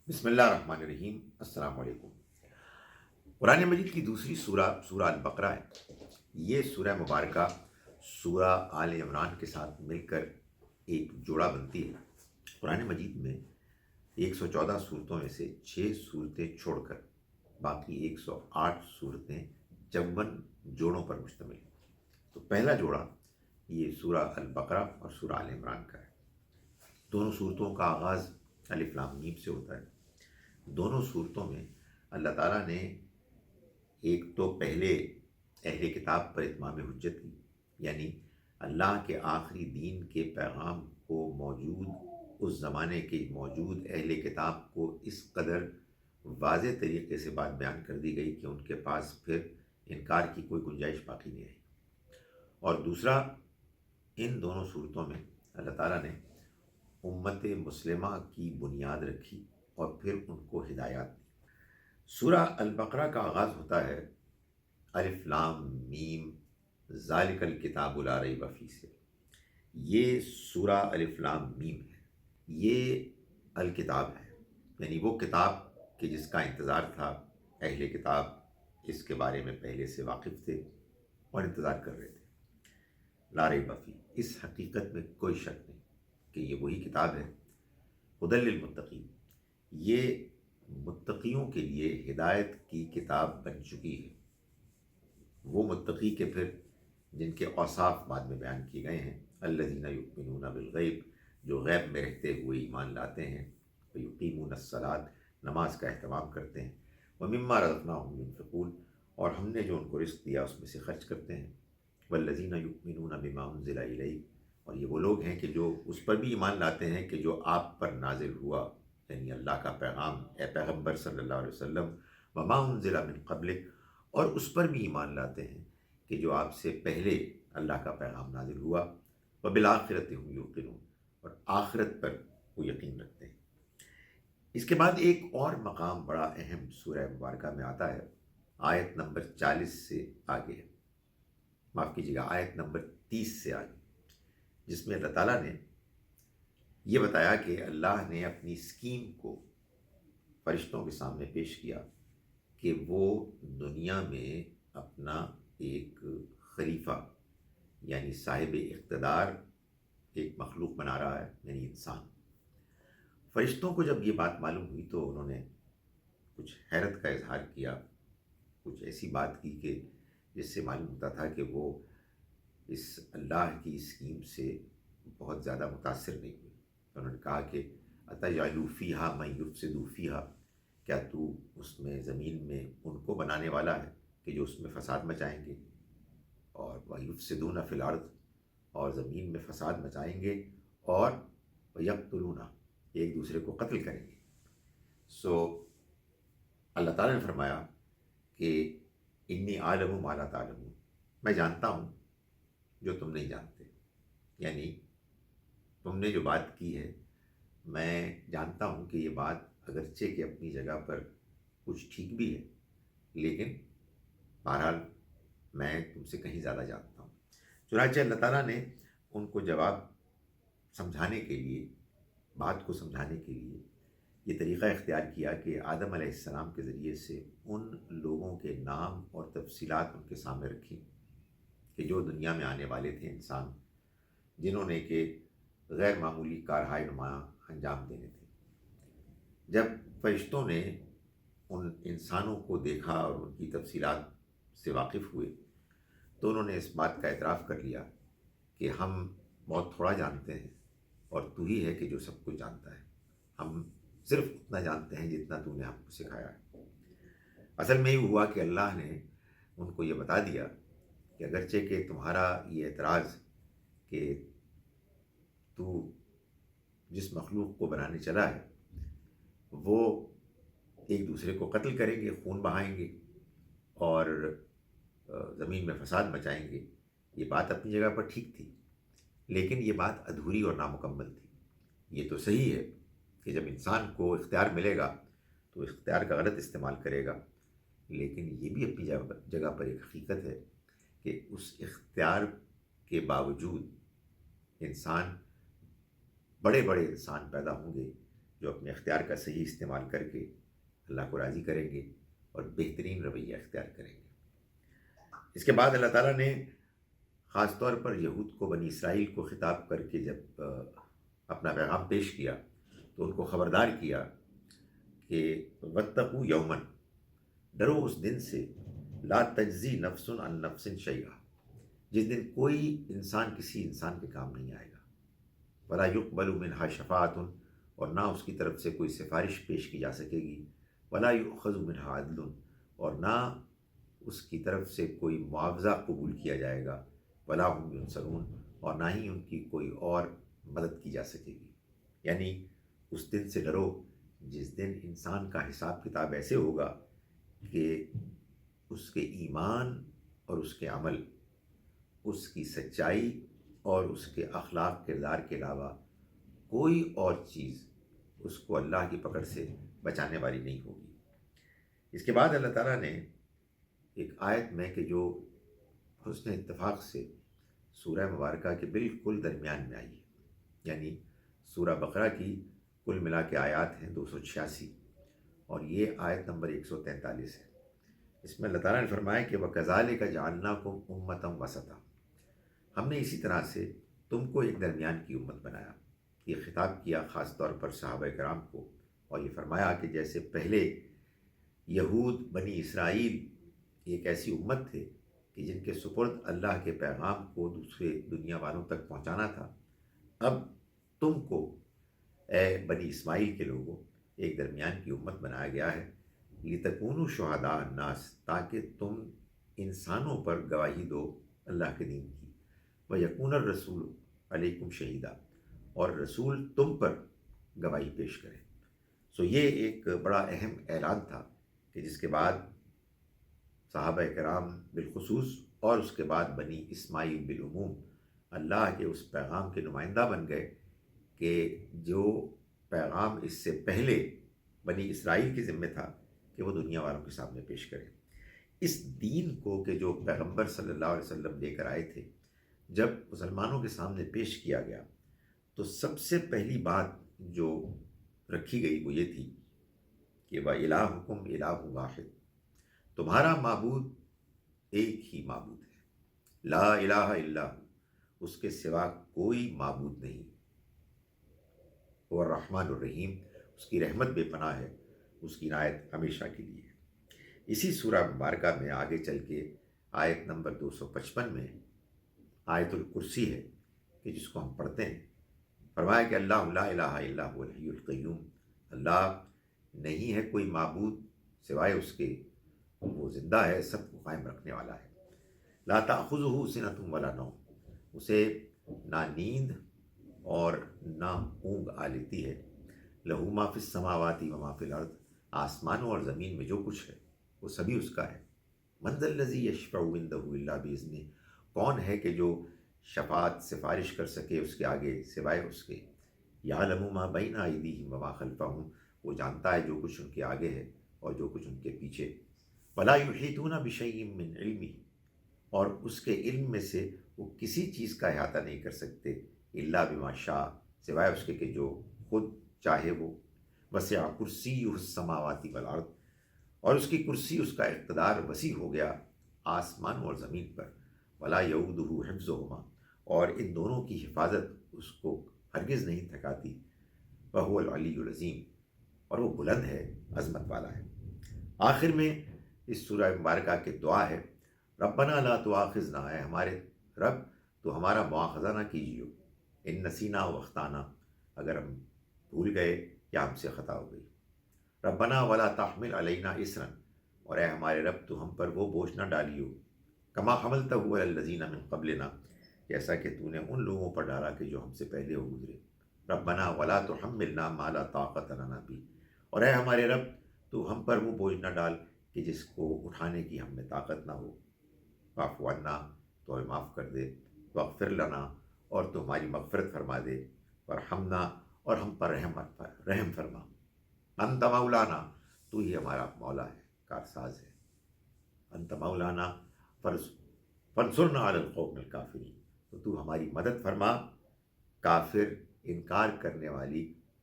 بسم اللہ الرحمن الرحیم۔ السلام علیکم۔ قرآن مجید کی دوسری سورہ البقرہ ہے۔ یہ سورہ مبارکہ سورہ آل عمران کے ساتھ مل کر ایک جوڑا بنتی ہے۔ قرآن مجید میں 114 صورتوں میں سے 6 صورتیں چھوڑ کر باقی 108 صورتیں 54 جوڑوں پر مشتمل ہیں۔ تو پہلا جوڑا یہ سورہ البقرہ اور سورہ آل عمران کا ہے۔ دونوں صورتوں کا آغاز الف لام میم سے ہوتا ہے۔ دونوں صورتوں میں اللہ تعالیٰ نے ایک تو پہلے اہل کتاب پر اتمام حجت کی، یعنی اللہ کے آخری دین کے پیغام کو موجود اس زمانے کے موجود اہل کتاب کو اس قدر واضح طریقے سے بات بیان کر دی گئی کہ ان کے پاس پھر انکار کی کوئی گنجائش باقی نہیں رہی۔ اور دوسرا، ان دونوں صورتوں میں اللہ تعالیٰ نے امت مسلمہ کی بنیاد رکھی اور پھر ان کو ہدایات دی۔ سورہ البقرہ کا آغاز ہوتا ہے الف لام میم ذالک الکتاب لا ریب فیہ سے۔ یہ سورہ الف لام میم ہے، یہ الکتاب ہے، یعنی وہ کتاب کہ جس کا انتظار تھا۔ اہل کتاب اس کے بارے میں پہلے سے واقف تھے اور انتظار کر رہے تھے۔ لا ریب فیہ، اس حقیقت میں کوئی شک نہیں کہ یہ وہی کتاب ہے۔ ھدی للمتقین، یہ متقیوں کے لیے ہدایت کی کتاب بن چکی ہے۔ وہ متقی کے پھر جن کے اوصاف بعد میں بیان کیے گئے ہیں، الذین یؤمنون بالغیب، جو غیب میں رہتے ہوئے ایمان لاتے ہیں، ویقیمون الصلاۃ، نماز کا اہتمام کرتے ہیں، ومما رزقناہم ینفقون، اور ہم نے جو ان کو رزق دیا اس میں سے خرچ کرتے ہیں، والذین یؤمنون بما انزل الیک، اور یہ وہ لوگ ہیں کہ جو اس پر بھی ایمان لاتے ہیں کہ جو آپ پر نازل ہوا، یعنی اللہ کا پیغام، اے پیغمبر صلی اللہ علیہ وسلم، وما انزل من قبلک، اور اس پر بھی ایمان لاتے ہیں کہ جو آپ سے پہلے اللہ کا پیغام نازل ہوا، وبالآخرۃ ھم یوقنون، اور آخرت پر وہ یقین رکھتے ہیں۔ اس کے بعد ایک اور مقام بڑا اہم سورہ مبارکہ میں آتا ہے، آیت نمبر 40 سے آگے، معاف کیجیے گا، آیت نمبر 30 سے آگے، جس میں اللہ تعالیٰ نے یہ بتایا کہ اللہ نے اپنی اسکیم کو فرشتوں کے سامنے پیش کیا کہ وہ دنیا میں اپنا ایک خلیفہ یعنی صاحب اقتدار ایک مخلوق بنا رہا ہے، یعنی انسان۔ فرشتوں کو جب یہ بات معلوم ہوئی تو انہوں نے کچھ حیرت کا اظہار کیا، کچھ ایسی بات کی کہ جس سے معلوم ہوتا تھا کہ وہ اس اللہ کی اسکیم سے بہت زیادہ متاثر نہیں ہوئے۔ انہوں نے کہا کہ اتجعل فیہا من یفسد فیہا، کیا تو اس میں زمین میں ان کو بنانے والا ہے کہ جو اس میں فساد مچائیں گے، اور وَيُفْسِدُونَ فِي الْأَرْضِ، اور زمین میں فساد مچائیں گے، اور وَيَقْتُلُونَ، ایک دوسرے کو قتل کریں گے۔ سو اللہ تعالیٰ نے فرمایا کہ انی عالم ما لا تعلمون، میں جانتا ہوں جو تم نہیں جانتے، یعنی تم نے جو بات کی ہے میں جانتا ہوں کہ یہ بات اگرچہ کہ اپنی جگہ پر کچھ ٹھیک بھی ہے، لیکن بہرحال میں تم سے کہیں زیادہ جانتا ہوں۔ چنانچہ اللہ تعالیٰ نے ان کو جواب سمجھانے کے لیے، بات کو سمجھانے کے لیے یہ طریقہ اختیار کیا کہ آدم علیہ السلام کے ذریعے سے ان لوگوں کے نام اور تفصیلات ان کے سامنے رکھی کہ جو دنیا میں آنے والے تھے انسان، جنہوں نے کہ غیر معمولی کارہائے نمایاں انجام دینے تھے۔ جب فرشتوں نے ان انسانوں کو دیکھا اور ان کی تفصیلات سے واقف ہوئے تو انہوں نے اس بات کا اعتراف کر لیا کہ ہم بہت تھوڑا جانتے ہیں اور تو ہی ہے کہ جو سب کچھ جانتا ہے، ہم صرف اتنا جانتے ہیں جتنا تو نے ہم کو سکھایا ہے۔ اصل میں یہ ہوا کہ اللہ نے ان کو یہ بتا دیا کہ اگرچہ کہ تمہارا یہ اعتراض کہ تو جس مخلوق کو بنانے چلا ہے وہ ایک دوسرے کو قتل کریں گے، خون بہائیں گے اور زمین میں فساد مچائیں گے، یہ بات اپنی جگہ پر ٹھیک تھی، لیکن یہ بات ادھوری اور نامکمل تھی۔ یہ تو صحیح ہے کہ جب انسان کو اختیار ملے گا تو اختیار کا غلط استعمال کرے گا، لیکن یہ بھی اپنی جگہ پر ایک حقیقت ہے کہ اس اختیار کے باوجود انسان، بڑے بڑے انسان پیدا ہوں گے جو اپنے اختیار کا صحیح استعمال کر کے اللہ کو راضی کریں گے اور بہترین رویہ اختیار کریں گے۔ اس کے بعد اللہ تعالیٰ نے خاص طور پر یہود کو، بنی اسرائیل کو خطاب کر کے جب اپنا پیغام پیش کیا تو ان کو خبردار کیا کہ واتقوا یومن، ڈرو اس دن سے، لا تجزی نفس عن نفس شیئا، جس دن کوئی انسان کسی انسان کے کام نہیں آئے گا، ولا یقبل منہا شفاعۃ، اور نہ اس کی طرف سے کوئی سفارش پیش کی جا سکے گی، ولا یؤخذ منہا عدل، اور نہ اس کی طرف سے کوئی معاوضہ قبول کیا جائے گا، ولا هم ینصرون، اور نہ ہی ان کی کوئی اور مدد کی جا سکے گی۔ یعنی اس دن سے ڈرو جس دن انسان کا حساب کتاب ایسے ہوگا کہ اس کے ایمان اور اس کے عمل، اس کی سچائی اور اس کے اخلاق کردار کے علاوہ کوئی اور چیز اس کو اللہ کی پکڑ سے بچانے والی نہیں ہوگی۔ اس کے بعد اللہ تعالیٰ نے ایک آیت میں کہ جو حسن اتفاق سے سورہ مبارکہ کے بالکل درمیان میں آئی ہے، یعنی سورہ بقرہ کی کل ملا کے آیات ہیں 286 اور یہ آیت نمبر 143 ہے۔ اس میں اللہ تعالیٰ نے فرمایا کہ وَكَذَلِكَ جَعَلْنَاكُمْ أُمَّةً وَسَطًا، ہم نے اسی طرح سے تم کو ایک درمیان کی امت بنایا۔ یہ خطاب کیا خاص طور پر صحابہ کرام کو، اور یہ فرمایا کہ جیسے پہلے یہود بنی اسرائیل ایک ایسی امت تھے کہ جن کے سپرد اللہ کے پیغام کو دوسرے دنیا والوں تک پہنچانا تھا، اب تم کو اے بنی اسماعیل کے لوگوں ایک درمیان کی امت بنایا گیا ہے، لِتَكُونُوا شُهَدَاءَ النَّاسِ، تاکہ تم انسانوں پر گواہی دو اللہ کے دین کی، وَيَكُونَ الرَّسُولُ عَلَيْكُمْ شَهِيدًا، اور رسول تم پر گواہی پیش کرے۔ یہ ایک بڑا اہم اعلان تھا کہ جس کے بعد صحابہ کرام بالخصوص اور اس کے بعد بنی اسماعیل بالعموم اللہ کے اس پیغام کے نمائندہ بن گئے کہ جو پیغام اس سے پہلے بنی اسرائیل کے ذمہ تھا کہ وہ دنیا والوں کے سامنے پیش کرے۔ اس دین کو کہ جو پیغمبر صلی اللہ علیہ وسلم لے کر آئے تھے، جب مسلمانوں کے سامنے پیش کیا گیا تو سب سے پہلی بات جو رکھی گئی وہ یہ تھی کہ وَإِلَٰهُكُمْ إِلَٰهٌ وَاحِدٌ، تمہارا معبود ایک ہی معبود ہے، لا الہ الا ہو، اس کے سوا کوئی معبود نہیں، وہ الرحمن الرحیم، اس کی رحمت بے پناہ ہے، اس کی عنایت ہمیشہ کے لیے ہے۔ اسی سورہ مبارکہ میں آگے چل کے آیت نمبر 255 میں آیت الکرسی ہے کہ جس کو ہم پڑھتے ہیں، فرمایا کہ اللہ لا الہ الا هو الحی القیوم، اللہ نہیں ہے کوئی معبود سوائے اس کے، وہ زندہ ہے، سب کو قائم رکھنے والا ہے۔ لا تأخذہ سنۃ ولا نوم، اسے نہ نیند اور نہ اونگ آ لیتی ہے۔ لہ ما فی السماوات و ما فی الارض، آسمانوں اور زمین میں جو کچھ ہے وہ سبھی اس کا ہے۔ من ذا الذی یشفع عندہ الا باذنہ، کون ہے کہ جو شفاعت سفارش کر سکے اس کے آگے سوائے اس کے۔ یعلم ما بین ایدیہم وما خلفہم، وہ جانتا ہے جو کچھ ان کے آگے ہے اور جو کچھ ان کے پیچھے۔ ولا یحیطون بشیء من علمہ، اور اس کے علم میں سے وہ کسی چیز کا احاطہ نہیں کر سکتے، الا بما شاء، سوائے اس کے کہ جو خود چاہے وہ۔ وسع کرسیہ السماوات والارض، اور اس کی کرسی، اس کا اقتدار وسیع ہو گیا آسمان اور زمین پر۔ ولا یؤودہ حفظہما، اور ان دونوں کی حفاظت اس کو ہرگز نہیں تھکاتی۔ وہو العلی العظیم، اور وہ بلند ہے، عظمت والا ہے۔ آخر میں اس سورہ مبارکہ کے دعا ہے، ربنا لا تؤاخذنا، اے ہمارے رب تو ہمارا مواخذہ نہ کیجیے، ان نسینا و اخطانا، اگر ہم بھول گئے یا ہم سے خطا ہو گئی۔ ربنا ولا تحمل علینا اسرا، اور اے ہمارے رب تو ہم پر وہ بوجھ نہ ڈالیو، کما حملتہ علی الذین من قبلنا، جیسا کہ تو نے ان لوگوں پر ڈالا کہ جو ہم سے پہلے ہو گزرے۔ ربنا ولا تحملنا ما لا طاقت لنا بہ، اور اے ہمارے رب تو ہم پر وہ بوجھ نہ ڈال کہ جس کو اٹھانے کی ہم میں طاقت نہ ہو۔ واعف عنا، تو ہمیں معاف کر دے، واغفر لنا، اور تو ہماری مغفرت فرما دے، وارحمنا، اور ہم پر رحم فرما۔ انت مولانا، تو ہی ہمارا مولا ہے، کارساز ہے۔ انت مولانا فانصرنا علی القوم الکافرین، تو ہماری مدد فرما کافر انکار کرنے والی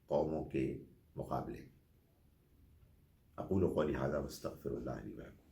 قوموں کے مقابلے۔ اقول قولی ھذا واستغفر اللہ لی ولکم۔